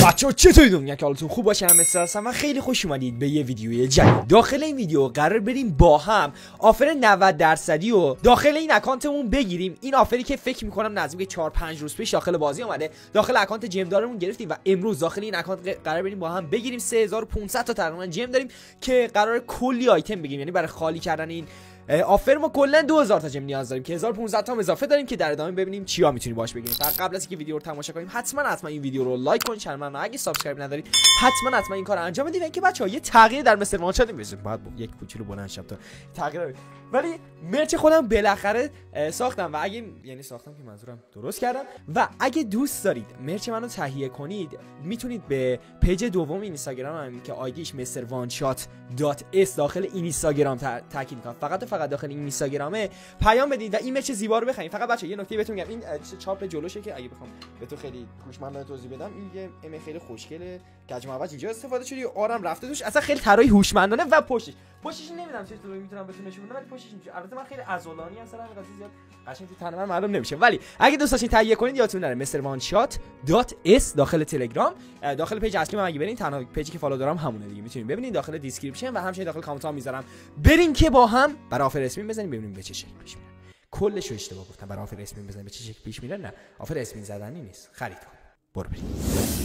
بچه‌ها چطورید؟ امیدوارم که حالتون خوب باشه. من مثل هستم و خیلی خوش اومدید به یه ویدیوی جدید. داخل این ویدیو قرار بریم با هم آفر 90% و داخل این اکانتمون بگیریم. این آفری که فکر می‌کنم نزدیک 4-5 روز پیش داخل بازی اومده، داخل اکانت جیم دارمون گرفتیم و امروز داخل این اکانت قرار بریم با هم بگیریم. 3500 تا تقریبا جیم داریم که قرار کلی آیتم بگیریم. یعنی برای خالی کردن این آفر ما کلا 2000 تا جم نیاز داریم که 1500 تا اضافه داریم که در ادامه ببینیم چیا میتونیم باش بگیریم. فقط قبل از اینکه ویدیو رو تماشا کنیم حتما این ویدیو رو لایک کنید، چنل رو اگه سابسکرایب ندارید حتما این کارو انجام بدید که بچه‌ها یه تغییر در مثل وان شات بشه. باید یک کوچولو بلند شب تا تغییر. ولی مرچ خودم بالاخره ساختم و اگه ساختم که منظورم درست کردم و اگه دوست دارید مرچ منو تهیه کنید میتونید به پیج دوم اینستاگرامم که آیدیش mr1shot.s داخل این اینستاگرام تاکید کنم. فقط داخل این اینستاگرامه پیام بدید و این مرچ زیبا رو بخرید. فقط بچه‌ها یه نکته بهتون میگم، این چاپ جلوشه که اگه بخوام به تو خیلی هوشمندانه توضیح بدم، این یه ام خیلی خوشگله کج محبت اینجا استفاده شده، آرام رفته توش، اصلا خیلی طراحی هوشمندانه و پشتش نمیدونم چطوری میتونم بهتون نشون بدم ولی پشتش میشه. البته من خیلی عضلانی ام، سر همین قضیه زیاد قشنگ تو تن من معلوم نمیشه. ولی اگه دوست داشتین تهیه کنید یادتون نره mr1shot.s داخل تلگرام، داخل پیج اصلی من اگه برین تنها پیجی که فالو دارم همونه دیگه، میتونید ببینید داخل دیسکریپشن و همچنین داخل کامنت ها میذارم. بریم که با هم برای آفر اسمین بزنیم ببینیم به چه شکل پیش میره. کلش رو اشتباه گفتم، برای آفر اسمین بزنیم به چه شکل پیش میره. نه، آفر اسمین زدنی نیست، خرید کن. برو بریم.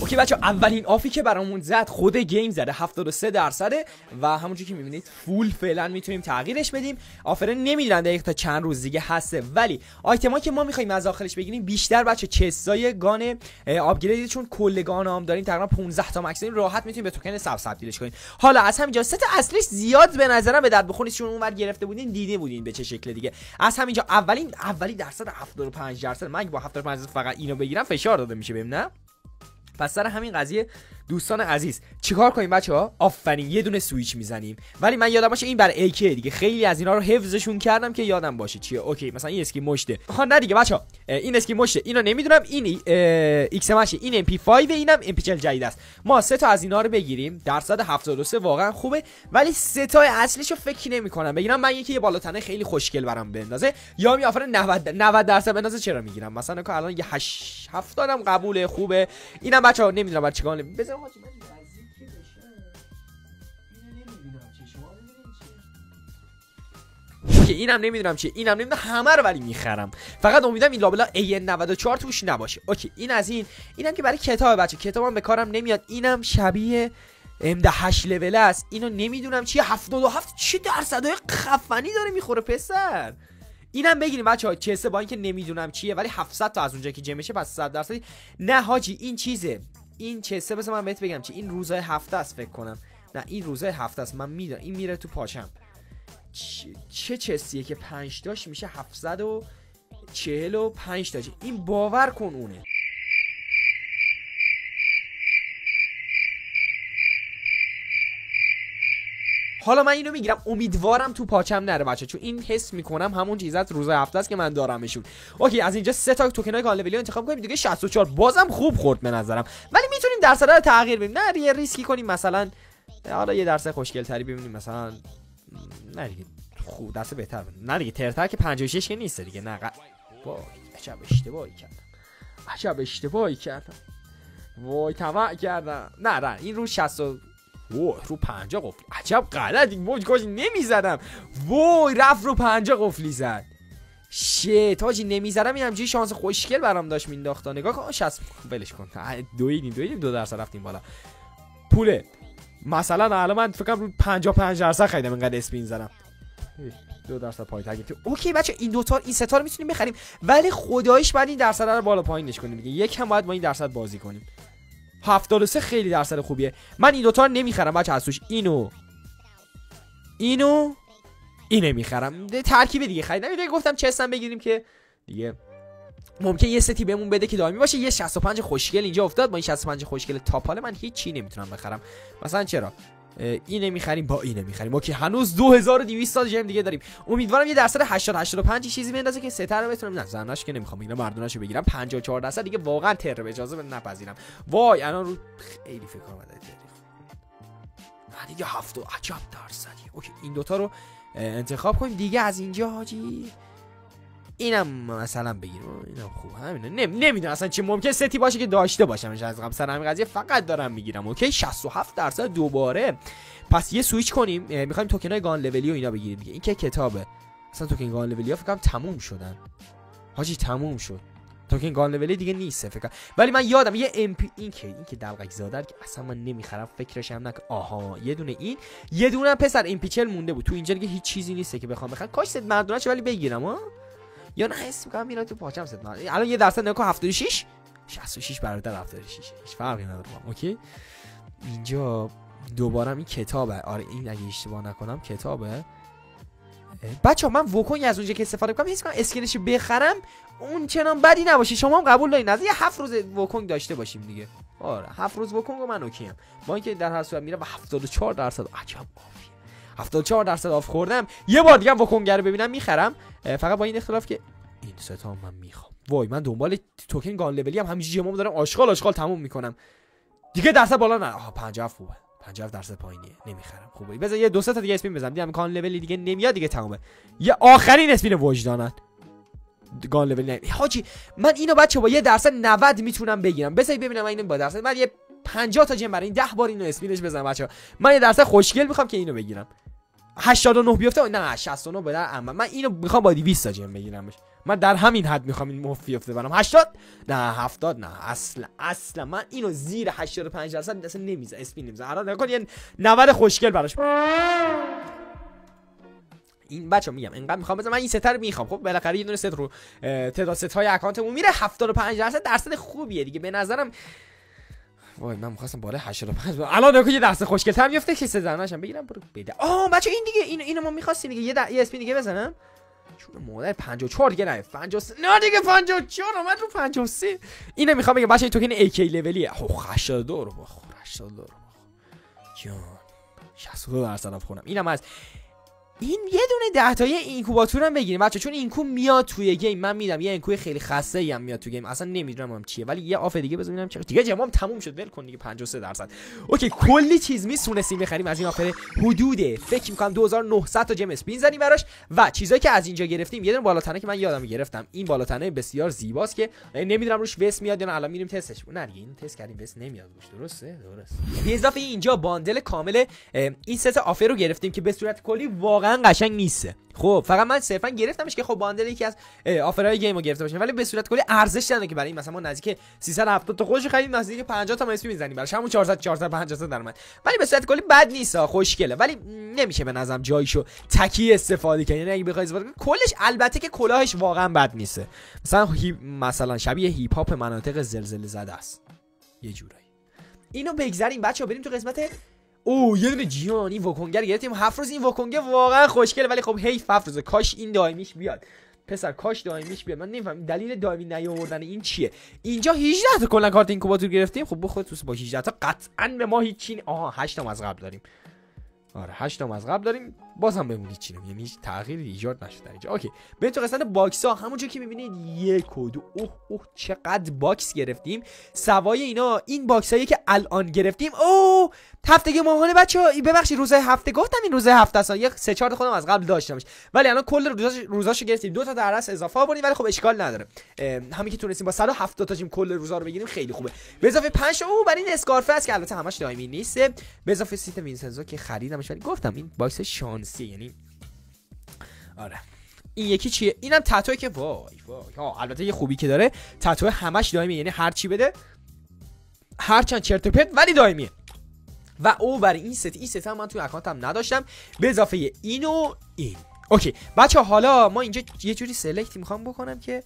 اوکی بچه‌ها، اولین آفی که برامون زد خود گیم زده 73% و همونجوری که میبینید فول فعلا میتونیم تغییرش بدیم. آفر نمیدونم دقیق تا چند روز دیگه هسته، ولی آیتما که ما میخوایم از داخلش بگیریم بیشتر بچه چستای گان آپگرید، چون کل گان هم داریم تقریبا 15 تا مکس داریم، راحت میتونیم به توکن سب تبدیلش کنیم. حالا از همینجا ست اصلیش زیاد به نظرم به درد بخورید، چون اونور گرفته بودین دیده بودین به چه شکل دیگه. از همینجا اولی درصد 75%. من با 75% فقط اینو بگیرم فشار داده میشه بهم، نه؟ پس سر همین قضیه دوستان عزیز چیکار کنیم بچه‌ها؟ آفرین یه دونه سویچ میزنیم. ولی من یادم باشه این برای AK دیگه، خیلی از اینا رو حفظشون کردم که یادم باشه چیه. اوکی مثلا این اسکی مشته، ها نه دیگه بچه‌ها این اسکی مشته، اینو نمیدونم، این ایکس ماشه، این MP5 اینم MP40 جدید است. ما سه تا از اینا رو بگیریم، درصد 73 واقعا خوبه، ولی سه تا اصلیشو فکر نمی‌کنم بگیرم. من یکی یه بالاتنه خیلی خوشگل برام بندازه یا می آفر 90% بندازه چرا میگیرم؟ مثلا که الان یه 70 هم قبوله، خوبه. اینم بچه‌ها نمیدونم بعد چیکار بزنم. که اینم نمیدونم چیه، اینم نمیدونم، همه رو ولی میخرم. فقط امیدم این لابلا AN94 توش نباشه. اوکی این از اینم که برای کتاب بچه، کتابم به کارم نمیاد. اینم شبیه M8 لول است. اینو نمیدونم چیه، 77 چه درصدای خفنی داره میخوره پسر. اینم بگیریم بچه‌ها چه با اینکه نمیدونم چیه ولی 700 تا از اونجا که جمعشه پس 100%. نه حاجی این چیزه، این چسه بس من بهت بگم چی، این روزهای هفته است فکر کنم. نه این روزهای هفته است، من میدونم این میره تو پاچم. چه چسیه که 5 تاش میشه 745 تا. این باور کن اونه. حالا من اینو میگیرم، امیدوارم تو پاچم نره بچه، چون این حس میکنم همون چیزات روزهای هفته است که من دارمشون. اوکی از اینجا سه تا توکنای گان لولی انتخاب کنیم دیگه. 64 بازم خوب خورد به نظرم، ولی میتونیم درصد رو تغییر بدیم. نه یه ریسکی کنیم، مثلا حالا یه درصد خوشگل تری ببینیم، مثلا نه دیگه خوب درصد بهتر بدیم. نه دیگه ترتر که 56 که نیست دیگه. نه وای عجب اشتباهی کردم. وای طمع کردم. نه این رو 60 رو 50 قفلی. عجب غلطی موج کاش نمیزدم. وای رفت رو 50 قفلی زد. شیت حاجی نمیزدم، این همجوری شانس خوشگل برام داشت مینداخت. نگاه کن 60 ولش کن. دویدیم 2% رفتیم بالا. پوله مثلا الان من فکر کنم رو 55% خریدم اینقدر اسپین زدم. 2% پای تگید. اوکی بچه این دوتا این ستا رو میتونیم بخریم، ولی خداییش بعد این درصد رو بالا پایینش کنیم دیگه. یکم باید با این درصد بازی کنیم. 73 خیلی درصد خوبیه. من این دوتا رو نمیخرم بچه، از توش اینو میخرم. ترکیب دیگه خریدم دیگه. گفتم چستم بگیریم که دیگه ممکن یه ستی بهمون بده که دائمی باشه. یه 65 خوشگل اینجا افتاد، با این 65 خوشگل تاپ حال من هیچ چی نمیتونم بخرم. مثلا چرا اینه میخریم با اینه میخریم. اوکی هنوز 2200 تا جیم دیگه داریم. امیدوارم یه درصد 80-85 چیزی بندازه که ستاره بتونم. نه زناش که نمیخوام بگیرم، مردوناشو بگیرم. 54% دیگه واقعا تر به اجازه نپذیرم. وای الان رو خیلی فکر کنم دیگه 7 عجب درصدی. اوکی این دوتا رو انتخاب کنیم دیگه. از اینجا حاجی اینم مثلا بگیر، اینم خوب همینه. نمیدونم اصلا چه ممکن ستی باشه که داشته باشمش از قبل. سر همین قضیه فقط دارم میگیرم. اوکی 67% دوباره. پس یه سویچ کنیم. میخوایم توکنای گان لولی و اینا بگیریم دیگه. این که کتابه. اصلا توکن گان لولی ها فکر کنم تموم شدن. حاجی تموم شد. توکن گان لولی دیگه نیست فکر کنم. ولی من یادم یه ام پی این که دلقک زاده که اصلا من نمیخرم، فکرش هم نکنم. آها یه دونه این، یه دونه پسر ام پی 40 مونده بود. تو اینجا دیگه هیچ چیزی نیست که بخوام بخرم. کاش ست مردونه چه ولی بگیرم ها. یا نه حس می‌کنم میرم تو پاچم ست مردونه. الان 1% نگاه 76 66 برابر 76 هیچ فرقی نداره. اوکی اینجا دوباره این کتابه. آره این اگه اشتباه نکنم کتابه. بچه‌ها من وکونگ از اونجا که استفاده می‌کنم حس کنم اسکلش بخرم اون چنان بدی نباشه. شما هم قبول دارین از یه 7 روز وکونگ داشته باشیم دیگه. آره 7 روز وکونگ من اوکیم. با اینکه در هر صورت میره با 74% عجب آفیه. 74% آف خوردم. یه بار دیگه وکونگ رو ببینم میخرم. فقط با این اختلاف که این ستا من میخوام. وای من دنبال توکن گان لولی هم همینجوری جمعم دارم آشغال تموم میکنم. دیگه درصد بالا نه. آها 50 خوبه. 50% پایینیه نمیخرم. خوبه بذار یه 2 تا دیگه اسپین بزنم. دیدم گان لولی دیگه نمیاد دیگه تمومه. یه آخرین اسپین وجدانت گان لولی حاجی من اینو بچه با 1% 90 میتونم بگیرم. بذارید ببینم من اینو با درصد من یه 50 تا جیم برای این 10 بار اینو اسپینش بزنم بچه‌ها. من 1% خوشگل میخوام که اینو بگیرم. 89 بیفته نه 69 بده. اما من اینو میخوام با 200 تا جیم بگیرمش. من در همین حد میخوام این مفت بیفته برام. 80 نه 70 نه اصلا من اینو زیر 85% اصلا نمیزه اسپین نمیزه. الان نگاه کن یه 90 خوشگل براش. این بچا میگم اینقدر میخوام بزنم. من این ستر میخوام. خب بالاخره یه دونه ست رو تعداد ست های اکانتمون میره. 75% درصد خوبیه دیگه به نظرم. وای من می‌خواستم بالا 85 الان نگاه یه دسته خوشگل تر میفته که سه زناشم بگیرم برو بده. بچا این دیگه اینو ما می‌خواستیم دیگه. یه اسپین دیگه بزنم. چون مادر 54 دیگه نه 53 نه دیگه 54 اومد رو 53. اینو میخوام بگم بچا این توکن AK لولیه. 82 رو بخور 82 رو بخور جان 62% اف خونم. اینم از این یه دونه 10 تایی اینکوباتور هم بگیریم بچا چون اینکو میاد توی گیم. من میدم یه اینکوی خیلی خسته ای هم میاد توی گیم. اصلا نمیدونم هم چیه ولی یه آف دیگه بزنم چه دیگه جمعم تموم شد. ول کن دیگه 53%. اوکی کلی چیز میتونستیم بخریم از این آفر. حدود فکر میکنم 2900 تا جم اسپین زدیم براش و چیزایی که از اینجا گرفتیم. یه دونه بالاتنه که من یادم گرفتم. این بالاتنه بسیار زیباست که نمیدونم روش وس میاد یا نه. الان میریم تستش. نه دیگه این تست کردیم وس نمیاد روش. درسته. به اضافه اینجا باندل کامل این سه تا آفر رو گرفتیم که به صورت کلی واقعا قشنگ نیسته. خب فقط من صرفا گرفتمش که خب باندل یکی از آفرهای گیم رو گرفته باشیم ولی به صورت کلی ارزش نداره که برای این مثلا ما نزدیک 370 تا خودش خرید نزدیک 50 تا اسپی میزنیم براش همون 450 تا درآمد. ولی به صورت کلی بد نیست خوشگله ولی نمیشه به نظرم جایشو تکی استفاده کنی. یعنی اگه بخوای استفاده کنی کلش البته که کلاهش واقعا بد نیسته. مثلا شبیه هیپ هاپ مناطق زلزله زده است یه جورایی. اینو بگذاریم بچه‌ها بریم تو قسمت یه دونه جیان. این وکونگر گرفتیم 7 روز. این وکونگر واقعا خوشگله ولی خب حیف 7 روز. کاش این دائمیش بیاد پسر کاش دائمیش بیاد. من نمیفهمم دلیل دائمی نیاوردن این چیه. اینجا 18 تا کلا کارت اینکوباتور گرفتیم. خب بخود تو با 18 تا قطعا به ما هیچ 8 تا از قبل داریم. آره 8 تا از قبل داریم بازم بمونید چی نمیگم یعنی هیچ تغییری ایجاد نشده اینجا. اوکی بریم تو قسمت باکس ها. همونجا که میبینید 1 و 2 چقدر باکس گرفتیم. سوای اینا این باکس هایی که الان گرفتیم هفتگی ماهانه بچه‌ها. ببخشید روزهای هفته گفتم این روزهای هفته است. یه 3-4 تا خودم از قبل داشتمش ولی الان کل روزاشو گرفتیم. 2 تا در اصل اضافه آوردیم ولی خب اشکال نداره. همین که تونستیم با 170 تا کل روزا رو بگیریم خیلی خوبه. به اضافه 5 برای این اسکارف است که البته همش دائمی نیست. به اضافه سیت وینسنزو که خریدمش ولی گفتم این باکس شانسی یعنی آره. این یکی چیه؟ اینم تتویی که وای البته یه خوبی که داره تتو همش دائمی یعنی هر چی بده هر چند چرت و پرت ولی دائمیه. و برای این ست هم من توی اکانتم نداشتم به اضافه این و این. اوکی بچه حالا ما اینجا یه جوری سلکت میخوام بکنم که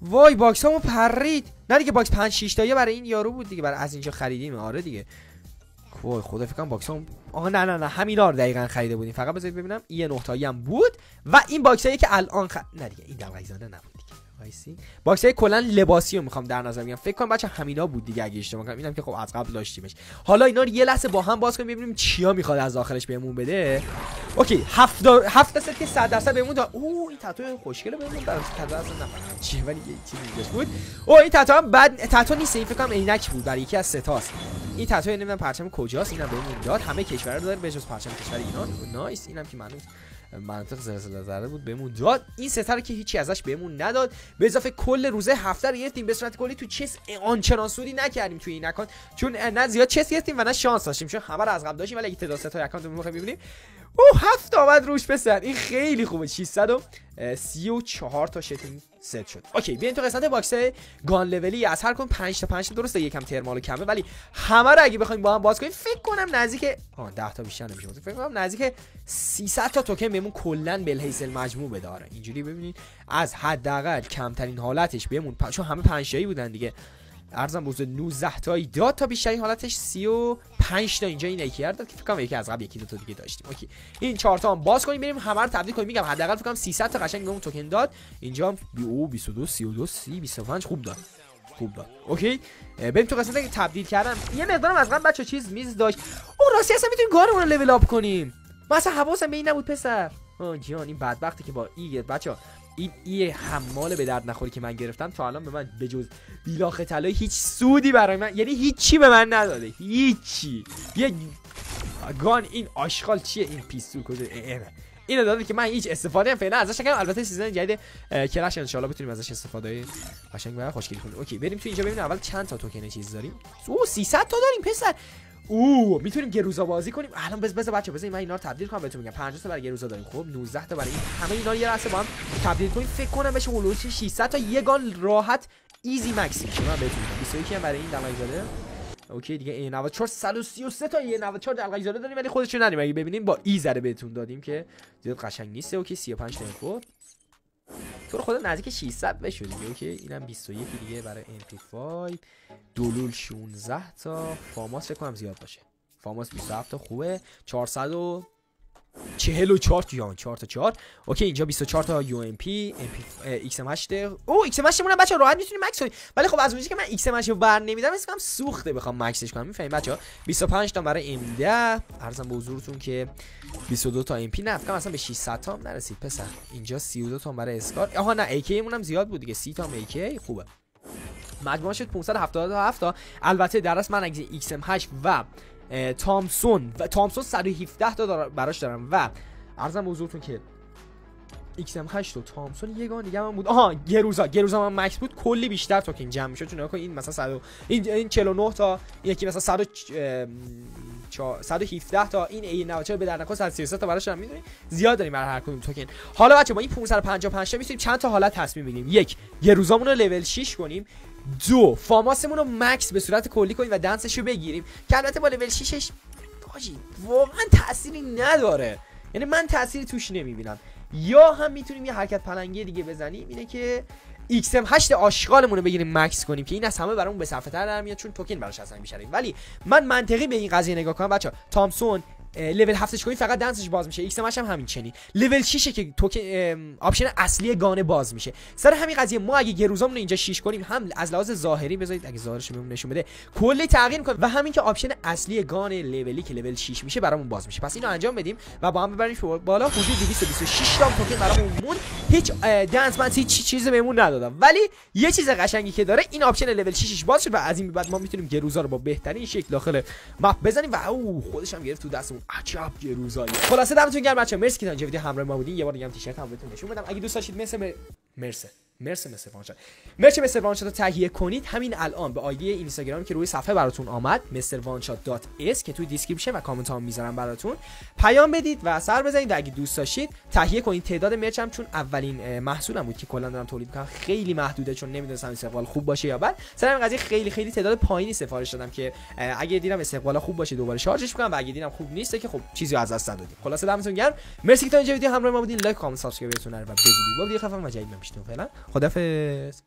وای باکس همو پرید. نه دیگه باکس 5-6 تایی برای این یارو بود دیگه برای از اینجا خریدیم. آره دیگه وای خدا فکر کنم باکس هم نه همینا رو دقیقاً خریده بودیم. فقط بذارید ببینم یه 9 تایی هم بود و این باکسایی که الان نه دیگه این دلقک زاده نبود دیگه. وایسی باکسای کلا لباسی رو میخوام در نظر بگیرم. فکر کنم بچا همینا بود دیگه اگه اشتباه نکنم. اینم که خب از قبل داشتیمش. حالا اینا رو یه لحظه با هم باز کنیم ببینیم چیا میخواد از داخلش بهمون بده. اوکی 7 ست که 100% بهمون داد. این تتو خوشگله بهمون داد. تتو اصلا نفهمیدم چیه ولی یه چیزی دیگه بود. این تتو هم بد تتو نیست. این فکر کنم عینک بود برای یکی از ستاست. این تتو نمیدونم پرچم کجاست. اینم بهمون داد. همه کشورا داره به جز پرچم کشور ایران. نایس. اینم که منوس منطق زلزله زده بود بهمون داد. این ستا رو که هیچی ازش بهمون نداد، به اضافه کل روزه هفته رو گرفتیم. به صورت کلی تو چس آنچنان سودی نکردیم توی این اکانت، چون نه زیاد چس گرفتیم و نه شانس داشتیم، چون همه رو از قبل داشتیم. ولی اگه تعداد ستای اکانت رو بخوایم ببینیم 7 آمد روش پسر، این خیلی خوبه. 634 تا شتینگ ست شد. اوکی بیاین تو قسمت باکس گان لولی از هر کدوم 5 تا 5 تا درسته، یکم ترمال کمه، ولی همه رو اگه بخوایم با هم باز کنیم فکر کنم نزدیک 10 تا بیشتر نمیشه، فکر کنم نزدیک 300 تا توکن بهمون کلا بالحیث المجموع بداره. اینجوری ببینید از حداقل کمترین حالتش بهمون چون همه 5 تایی بودن دیگه، ارزم بوز 19 تایی داد تا بیشترین حالتش 35 تا اینجا این یکی داد که فکر کنم یکی از قبل یکی دو تا دیگه داشتیم. اوکی این 4 تا هم باز کنیم بریم همه رو تبدیل کنیم. میگم حداقل فکر کنم 300 تا قشنگ بهمون توکن داد. اینجا هم 22 32 30 25 خوب داد. اوکی بریم تو قسمت تبدیل کردن. یه مقدارم از قبل بچا چیز میز داشت. اون راستی اصلا میتونیم گارمون رو لول اپ کنیم. من اصلا حواسم به این نبود پسر. جان این بدبختی که با ای بچا این حمال به درد نخوری که من گرفتم تا الان به من به جز بیلاخ طلای هیچ سودی برای من، یعنی هیچی به من نداده، هیچی. یه گان این آشغال چیه، این پیستول کجا اینو داده که من هیچ استفاده فعلا ازش نکردم. البته سیزن جدید کلش ان شاء الله بتونیم ازش استفاده قشنگ و خوشگلی کنیم. اوکی بریم تو اینجا ببینیم اول چند تا توکن چیز داریم. 300 تا داریم پسر. میتونیم گروزا بازی کنیم. الان بذار بچا من اینا رو تبدیل کنم بهتون میگم. 50 تا برای گروزا داریم، خب 19 تا برای این همه اینا رو یه لحظه با هم تبدیل کنیم. فکر کنم بشه اولوش 600 تا یه گان راحت ایزی مکس میشه. من بهتون میگم 21 هم برای این دمای زاده. اوکی دیگه این 94 133 تا یه 94 دلقه زاده داریم ولی خودش رو نداریم. اگه ببینیم با ای زره بهتون دادیم که زیاد قشنگ نیست. اوکی 35 تا اینفو تو رو خدا نزدیک 600 بشه دیگه. اوکی اینم 21 دیگه برای MP5. دولول 16 تا. فاماس فکر کنم زیاد باشه. فاماس 27 تا خوبه. 444 جان 4 تا 4. اوکی اینجا 24 تا UMP XM8. XM8 مون بچا راحت میتونیم مکس کنیم، ولی خب از اونجایی که من XM8 رو بر نمیدم اسمم سوخته بخوام مکسش کنم. میفهمید بچا 25 تا برای M10. عرضم به حضورتون که 22 تا MP نه فکر مثلا به 600 تا هم نرسید پسر. اینجا 32 تا برای اسکار. آها نه AK مون هم زیاد بود دیگه 30 تا AK خوبه. مجموعش شد 577 تا. البته در اصل من اگه XM8 و تامسون 117 تا براش دارم و عرضم به حضورتون که XM8 و تامسون یگان دیگه من بود. آها گروزا من مکس بود کلی بیشتر توکن جمع میشد. چون این مثلا این 49 تا این یکی مثلا 117 تا این A94 به در نخواست 133 تا براش دارم. میدونی زیاد داریم برای هر کدوم توکن. حالا بچه با این 555 تا میتونیم چند تا حالت تصمیم بگیریم. یک گروزامون رو لول 6 کنیم. 2 فاماسمون رو مکس به صورت کلی کنیم و دنسش رو بگیریم که البته با لول 6ش واقعا تأثیری نداره، یعنی من تأثیری توش نمیبینم. یا هم میتونیم یه حرکت پلنگی دیگه بزنیم، اینه که XM8 آشغالمون رو بگیریم مکس کنیم که این از همه برامون به صرفه تر در میاد چون توکن براش اصلا میشه. ولی من منطقی به این قضیه نگاه کنم بچا. تامسون لول 7ش کنی فقط دنسش باز میشه. XM8 هم همین چنین. لول 6 که توکن آپشن اصلی گانه باز میشه. سر همین قضیه ما اگه گروزامون رو اینجا 6 کنیم هم از لحاظ ظاهری بذارید اگه ظاهرش بهمون نشون بده کلی تغییر میکنه و همین که آپشن اصلی گان لولی که لول 6 میشه برامون باز میشه. پس اینو انجام بدیم و با هم ببریم بالا. حدود 226 تا توکن برامون مون. هیچ دنس من هیچ چیزی بهمون ندادم، ولی یه چیز قشنگی که داره این آپشن لول 6ش باز شد و از این به بعد ما میتونیم گروزا رو با بهترین شکل داخل مپ بزنیم و خودش هم گرفت تو دستمون. عجب گروزایی. خلاصه دمتون گرم بچه‌ها، مرسی که تا اینجا ویدیو همراه ما بودین. یه بار دیگه هم تیشرت هم بهتون نشون بدم. اگه دوست داشتید مستر وانشات رو تهیه کنید همین الان به آیدی اینستاگرامی که روی صفحه براتون آمد mrvanshot.s که توی دیسکریپشن و کامنت ها میذارم براتون پیام بدید و سر بزنید و اگه دوست داشتید تهیه کنید. تعداد مرچم چون اولین محصولم بود که کلا دارم تولید میکنم خیلی محدوده چون نمیدونستم استقبال خوب باشه یا بد. سر همین قضیه خیلی تعداد پایینی سفارش دادم که اگه دیدم استقبال خوب باشه دوباره شارژش میکنم و اگه دیدم خوب نیسته که خب چیزی از دست دادیم. خلاصه دمتون گرم، مرسی که تا اینجا ویدیو همراه ما بودین. لایک کامنت سابسکرایب بتون رو و بدید. با دیگه خفم و جدید میشتم. فعلا خدافظ.